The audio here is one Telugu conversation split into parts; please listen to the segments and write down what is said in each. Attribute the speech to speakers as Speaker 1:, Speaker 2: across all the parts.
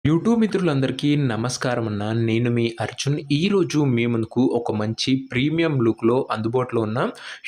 Speaker 1: యూట్యూబ్ మిత్రులందరికీ నమస్కారం అన్న. నేను మీ అర్జున్. ఈరోజు మీ ముందుకు ఒక మంచి ప్రీమియం లుక్‌లో అందుబాటులో ఉన్న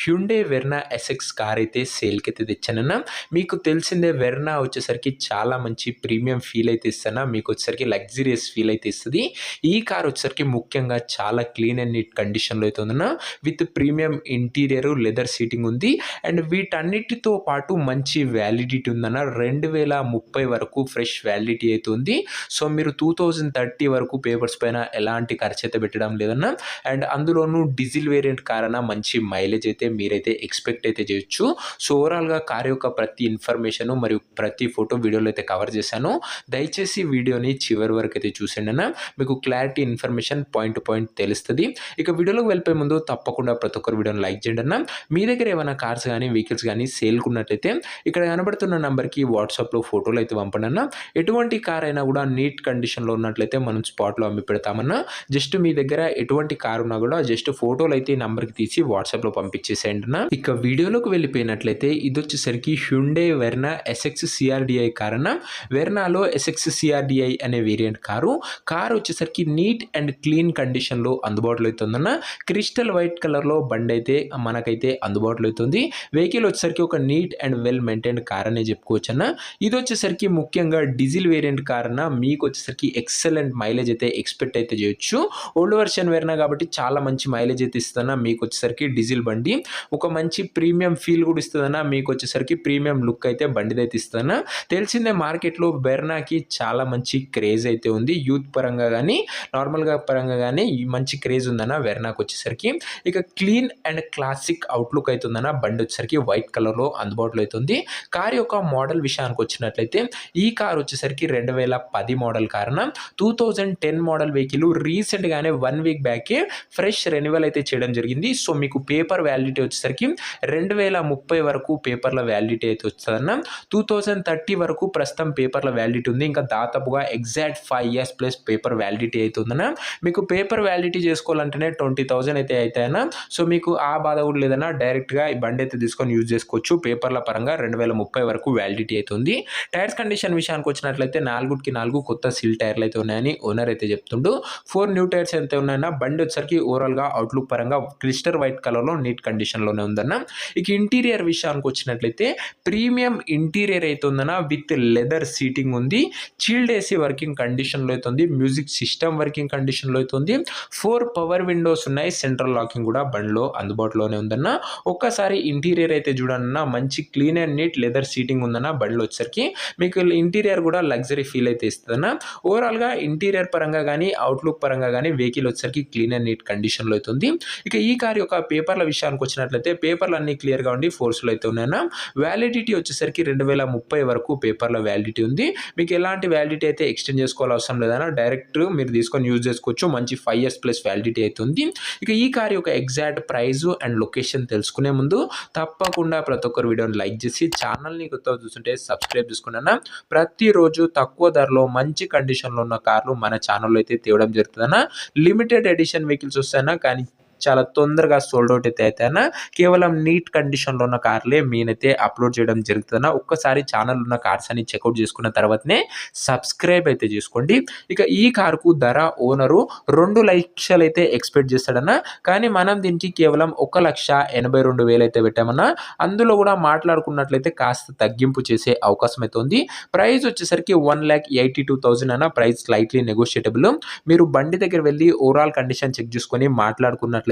Speaker 1: హ్యుండై వెర్నా ఎస్ఎక్స్ కార్ అయితే సేల్‌కైతే తెచ్చానన్న. మీకు తెలిసిందే వెర్నా వచ్చేసరికి చాలా మంచి ప్రీమియం ఫీల్ అయితే ఇస్తదన్న. మీకొచ్చేసరికి లగ్జూరియస్ ఫీల్ అయితే ఇస్తది. ఈ కార్ వచ్చేసరికి ముఖ్యంగా చాలా క్లీన్ అండ్ నీట్ కండిషన్‌లో అయితే ఉందన్న. With premium interior, leather seating ఉంది. అండ్ వీటన్నిటితో పాటు మంచి వ్యాలిడిటీ ఉందన్న. 2030 వరకు ఫ్రెష్ వ్యాలిడిటీ అయితే ఉంది. సో మీరు 2030 వరకు పేపర్స్ పైన ఎలాంటి ఖర్చయితే పెట్టడం లేదన్న. అండ్ అందులోనూ డీజిల్ వేరియంట్ కార్ అన్న మంచి మైలేజ్ అయితే మీరైతే ఎక్స్‌పెక్ట్ అయితే చేయొచ్చు. సో ఓవరాల్‌గా కార్ యొక్క ప్రతి ఇన్ఫర్మేషన్ మరియు ప్రతి ఫోటో వీడియోలో అయితే కవర్ చేశాను. దయచేసి వీడియోని చివరి వరకు అయితే చూసేయండి అన్న. మీకు clarity information point to point తెలుస్తది. ఇక వీడియోలోకి వెళ్ళిపోయే ముందు తప్పకుండా ప్రతి ఒక్కరు వీడియోని లైక్ చేయండి అన్న. మీ దగ్గర ఏమైనా కార్స్ గానీ, వెహికల్స్ గానీ సేల్‌కి ఉన్నట్లయితే ఇక్కడ కనబడుతున్న నంబర్‌కి వాట్సాప్‌లో ఫోటోలు అయితే పంపండి అన్న. ఎటువంటి కార్ అయినా కూడా నీట్ కండిషన్‌లో ఉన్నట్లయితే మనం స్పాట్‌లో అమ్మి పెడతామన్నా. జస్ట్ మీ దగ్గర ఎటువంటి కార్ ఉన్నా కూడా జస్ట్ ఫోటోలు అయితే ఈ నంబర్‌కి తీసి వాట్సాప్‌లో పంపించేసేయండి అన్న. ఇక వీడియోలోకి వెళ్ళిపోయినట్లయితే ఇదొచ్చేసరికి Hyundai Verna SX CRDi car అన్న. వెర్నాలో ఎస్ఎక్స్ సిఆర్‌డిఐ అనే వేరియంట్ కారు. కార్ వచ్చేసరికి నీట్ అండ్ క్లీన్ కండిషన్‌లో అందుబాటులో అయితే ఉందన్న. క్రిస్టల్ వైట్ కలర్‌లో బండైతే మనకైతే అందుబాటులో అయితే ఉంది. వెహికల్ వచ్చేసరికి ఒక neat and well maintained car అనే చెప్పుకోవచ్చన్న. ఇదొచ్చేసరికి ముఖ్యంగా డీజిల్ వేరియంట్ కార్ అన్న. మీకు వచ్చేసరికి ఎక్సలెంట్ మైలేజ్ అయితే ఎక్స్‌పెక్ట్ అయితే చేయొచ్చు. ఓల్డ్ వెర్షన్ వెర్నా కాబట్టి చాలా మంచి మైలేజ్ అయితే ఇస్తదన్న. మీకు వచ్చేసరికి డీజిల్ బండి. ఒక మంచి ప్రీమియం ఫీల్ కూడా ఇస్తదన్న. మీకు వచ్చేసరికి ప్రీమియం లుక్ అయితే బండిదైతే ఇస్తదన్న. తెలిసిందే మార్కెట్‌లో వెర్నాకి చాలా మంచి క్రేజ్ అయితే ఉంది. యూత్ పరంగా గానీ, నార్మల్‌గా పరంగా గానీ మంచి క్రేజ్ ఉందన్న వెర్నాకి వచ్చేసరికి. ఇక క్లీన్ అండ్ క్లాసిక్ అవుట్‌లుక్ అయితే ఉందన్న. బండి వచ్చేసరికి వైట్ కలర్‌లో అందుబాటులో అయితే ఉంది. కార్ యొక్క మోడల్ విషయానికి వచ్చినట్లయితే ఈ కార్ వచ్చేసరికి 2010 మోడల్ కార్ అన్న. 2010 మోడల్ వెహికల్ రీసెంట్‌గానే 1 వీక్ బ్యాకే ఫ్రెష్ రెన్యువల్ అయితే చేయడం జరిగింది. సో మీకు పేపర్ వ్యాలిడిటీ వచ్చేసరికి 2030 వరకు పేపర్‌ల వ్యాలిడిటీ అయితే వస్తదన్న. 2030 వరకు ప్రస్తుతం పేపర్‌ల వ్యాలిడిటీ ఉంది. ఇంకా దాదాపుగా exact 5 years plus paper validity అయితే ఉందన్న. మీకు పేపర్ వ్యాలిడిటీ చేసుకోవాలంటేనే 20,000 అయితే అయితాయన్న. సో మీకు ఆ బాధ కూడా లేదన్న. డైరెక్ట్‌గా ఈ బండి అయితే తీసుకొని యూజ్ చేసుకోవచ్చు. పేపర్‌ల పరంగా 2030 వరకు వ్యాలిడిటీ అయితే ఉంది. టైర్స్ కండిషన్ విషయానికి వచ్చినట్లయితే 4కి 4 కొత్త సీల్ టైర్లు అయితే ఉన్నాయని ఓనర్ అయితే చెప్తుండు. 4 న్యూ టైర్స్ అయితే ఉన్నాయన్న. బండి వచ్చేసరికి ఓవరాల్‌గా అవుట్‌లుక్ పరంగా క్రిస్టల్ వైట్ కలర్‌లో నీట్ కండిషన్‌లోనే ఉందన్న. ఇక ఇంటీరియర్ విషయానికి వచ్చినట్లయితే ప్రీమియం ఇంటీరియర్ అయితే ఉందన్న. విత్ లెదర్ సీటింగ్ ఉంది. చిల్డ్ ఏసీ వర్కింగ్ కండిషన్‌లో అయితే ఉంది. మ్యూజిక్ సిస్టమ్ వర్కింగ్ కండిషన్‌లో అయితే ఉంది. 4 పవర్ విండోస్ ఉన్నాయి. సెంట్రల్ లాకింగ్ కూడా బండిలో అందుబాటులోనే ఉందన్న. ఒక్కసారి ఇంటీరియర్ అయితే చూడండన్న. మంచి clean and neat leather seating ఉందన్న బండిలో వచ్చేసరికి. మీకు ఇంటీరియర్ కూడా లగ్జరీ ఫీల్ అయితే ఇస్తదన్న. ఓవరాల్‌గా ఇంటీరియర్ పరంగా గానీ, అవుట్‌లుక్ పరంగా గానీ వెహికల్ వచ్చేసరికి క్లీన్ అండ్ నీట్ కండిషన్‌లో అయితే ఉంది. ఇక ఈ కార్ యొక్క పేపర్ల విషయానికి వచ్చినట్లయితే పేపర్లు అన్నీ క్లియర్‌గా ఉండి ఫోర్స్‌లో అయితే ఉన్నాయన్న. వ్యాలిడిటీ వచ్చేసరికి 2030 వరకు పేపర్‌ల వ్యాలిడిటీ ఉంది. మీకు ఎలాంటి వ్యాలిడిటీ అయితే ఎక్స్‌టెండ్ చేసుకోవాల్సిన అవసరం లేదన్న. డైరెక్ట్ మీరు తీసుకొని యూజ్ చేసుకోవచ్చు. మంచి 5 ఇయర్స్ ప్లస్ వ్యాలిడిటీ అయితే ఉంది. ఇక ఈ కార్ యొక్క ఎగ్జాక్ట్ ప్రైస్ అండ్ లొకేషన్ తెలుసుకునే ముందు తప్పకుండా ప్రతి ఒక్కరు వీడియోని లైక్ చేసి ఛానల్‌ని కొత్తగా చూస్తుంటే సబ్స్క్రైబ్ చేసుకోండి అన్న. ప్రతిరోజు తక్కువ ధరలో మంచి కండిషన్‌లో ఉన్న కార్లు మన ఛానల్‌లో అయితే తేవడం జరుగుతుందన్న. లిమిటెడ్ ఎడిషన్ వెహికల్స్ వస్తాయన్న. కానీ చాలా తొందరగా సోల్డ్ అవుట్ అయితే అయితాయన్న. కేవలం నీట్ కండిషన్‌లో ఉన్న కార్లే నేనైతే అప్‌లోడ్ చేయడం జరుగుతుందన్న. ఒక్కసారి ఛానల్‌లో ఉన్న కార్స్ అన్ని చెక్‌ఔట్ చేసుకున్న తర్వాతనే సబ్స్క్రైబ్ అయితే చేసుకోండి. ఇక ఈ కార్‌కు ధర ఓనరు 2,00,000 అయితే ఎక్స్‌పెక్ట్ చేస్తాడన్న. కానీ మనం దీనికి కేవలం 1,82,000 అయితే పెట్టామన్న. అందులో కూడా మాట్లాడుకున్నట్లయితే కాస్త తగ్గింపు చేసే అవకాశం అయితే ఉంది. ప్రైస్ వచ్చేసరికి 1,82,000 అన్న. Price slightly negotiable. మీరు బండి దగ్గర వెళ్లి ఓవరాల్ కండిషన్ చెక్ చేసుకొని మాట్లాడుకున్నట్లయితే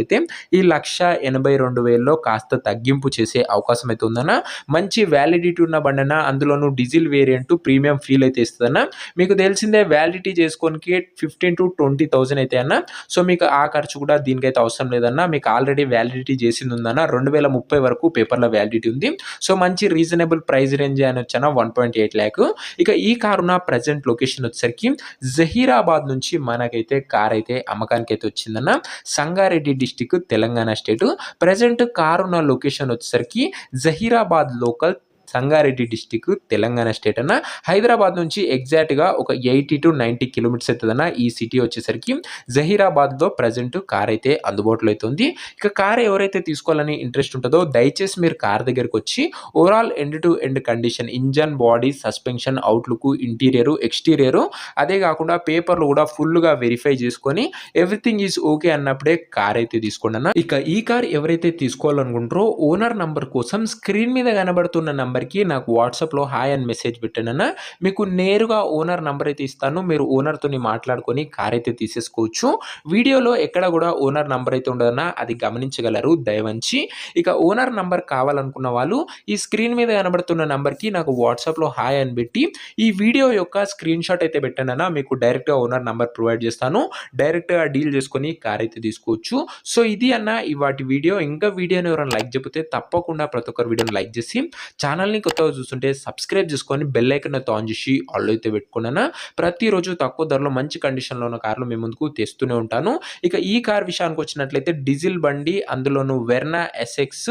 Speaker 1: ఈ 1,82,000లో కాస్త తగ్గింపు చేసే అవకాశం అయితే ఉందన్న. మంచి వ్యాలిడిటీ ఉన్న బండన్న. అందులోనూ డీజిల్ వేరియంట్ ప్రీమియం ఫీల్ అయితే ఇస్తదన్న. మీకు తెలిసిందే వ్యాలిడిటీ చేసుకోనికి 15,000-20,000 అయితే అన్న. సో మీకు ఆ ఖర్చు కూడా దీనికైతే అవసరం లేదన్న. మీకు ఆల్రెడీ వ్యాలిడిటీ చేసింది ఉందన్న. 2030 వరకు పేపర్‌ల వ్యాలిడిటీ ఉంది. సో మంచి రీజనబుల్ ప్రైస్ రేంజ్ అనొచ్చన్న. 1.8 లాక్. ఇక ఈ కారున్న ప్రెజెంట్ లొకేషన్ వచ్చేసరికి జహీరాబాద్ నుంచి మనకైతే కార్ అయితే అమ్మకానికి అయితే వచ్చిందన్న. Sangareddy district, Telangana state. Present కారున్న లొకేషన్ వచ్చేసరికి Zahirabad local Sangareddy district Telangana state అన్న. హైదరాబాద్ నుంచి ఎగ్జాక్ట్‌గా ఒక 80-90 కిలోమీటర్స్ అయితదన్న ఈ సిటీ వచ్చేసరికి. జహీరాబాద్‌లో ప్రెజెంట్ కార్ అయితే అందుబాటులో అయితే ఉంది. ఇక కార్ ఎవరైతే తీసుకోవాలని ఇంట్రెస్ట్ ఉంటదో దయచేసి మీరు కార్ దగ్గరకొచ్చి overall end to end condition, engine, body, suspension, outlook, interior, exterior అదే కాకుండా పేపర్‌లు కూడా ఫుల్‌గా వెరిఫై చేసుకొని ఎవ్రీథింగ్ ఈజ్ ఓకే అన్నప్పుడే కార్ అయితే తీసుకోండి అన్న. ఇక ఈ కార్ ఎవరైతే తీసుకోవాలనుకుంటారో ఓనర్ నంబర్ కోసం స్క్రీన్ మీద కనబడుతున్న నంబర్‌కి నాకు వాట్సాప్‌లో హాయ్ అని మెసేజ్ పెట్టండి అన్న. మీకు నేరుగా ఓనర్ నంబర్ అయితే ఇస్తాను. మీరు ఓనర్‌తోని మాట్లాడుకొని కార్ అయితే తీసేసుకోవచ్చు. వీడియోలో ఎక్కడ కూడా ఓనర్ నంబర్ అయితే ఉండదన్న, అది గమనించగలరు దయవంచి. ఇక ఓనర్ నంబర్ కావాలనుకున్న వాళ్ళు ఈ స్క్రీన్ మీద కనబడుతున్న నంబర్‌కి నాకు వాట్సాప్‌లో హాయ్ అని పెట్టి ఈ వీడియో యొక్క స్క్రీన్ షాట్ అయితే పెట్టండి అన్న. మీకు డైరెక్ట్‌గా ఓనర్ నంబర్ ప్రొవైడ్ చేస్తాను. డైరెక్ట్‌గా డీల్ చేసుకొని కార్ అయితే తీసుకోవచ్చు. సో ఇది అన్న ఇవాటి వీడియో. ఇంకా వీడియోని ఎవరైనా లైక్ చెప్పితే తప్పకుండా ప్రతి ఒక్కరు వీడియోని లైక్ చేసి ఛానల్‌ని కొత్తగా చూస్తుంటే సబ్స్క్రైబ్ చేసుకొని బెల్ ఐకాన్ అయితే ఆన్ చేసి ఆల్‌లో అయితే పెట్టుకోండి అన్న. ప్రతిరోజు తక్కువ ధరలో మంచి కండిషన్‌లో ఉన్న కార్లు మీ ముందుకు తెస్తూనే ఉంటాను. ఇక ఈ కార్ విషయానికి వచ్చినట్లయితే డీజిల్ బండి, అందులోను వెర్నా ఎస్ఎక్స్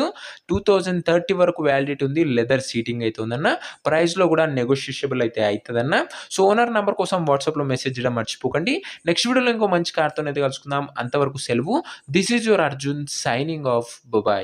Speaker 1: 2030 వరకు వ్యాలిడిటీ ఉంది. లెదర్ సీటింగ్ అయితే ఉందన్న. ప్రైస్‌లో కూడా నెగోషియబుల్ అయితే అయితదన్న. సో ఓనర్ నంబర్ కోసం వాట్సాప్‌లో మెసేజ్ చేయడం మర్చిపోకండి. నెక్స్ట్ వీడియోలో ఇంకో మంచి కార్‌తోనైతే కలుసుకుందాం. అంతవరకు సెలవు. This is your Arjun signing off. Bye.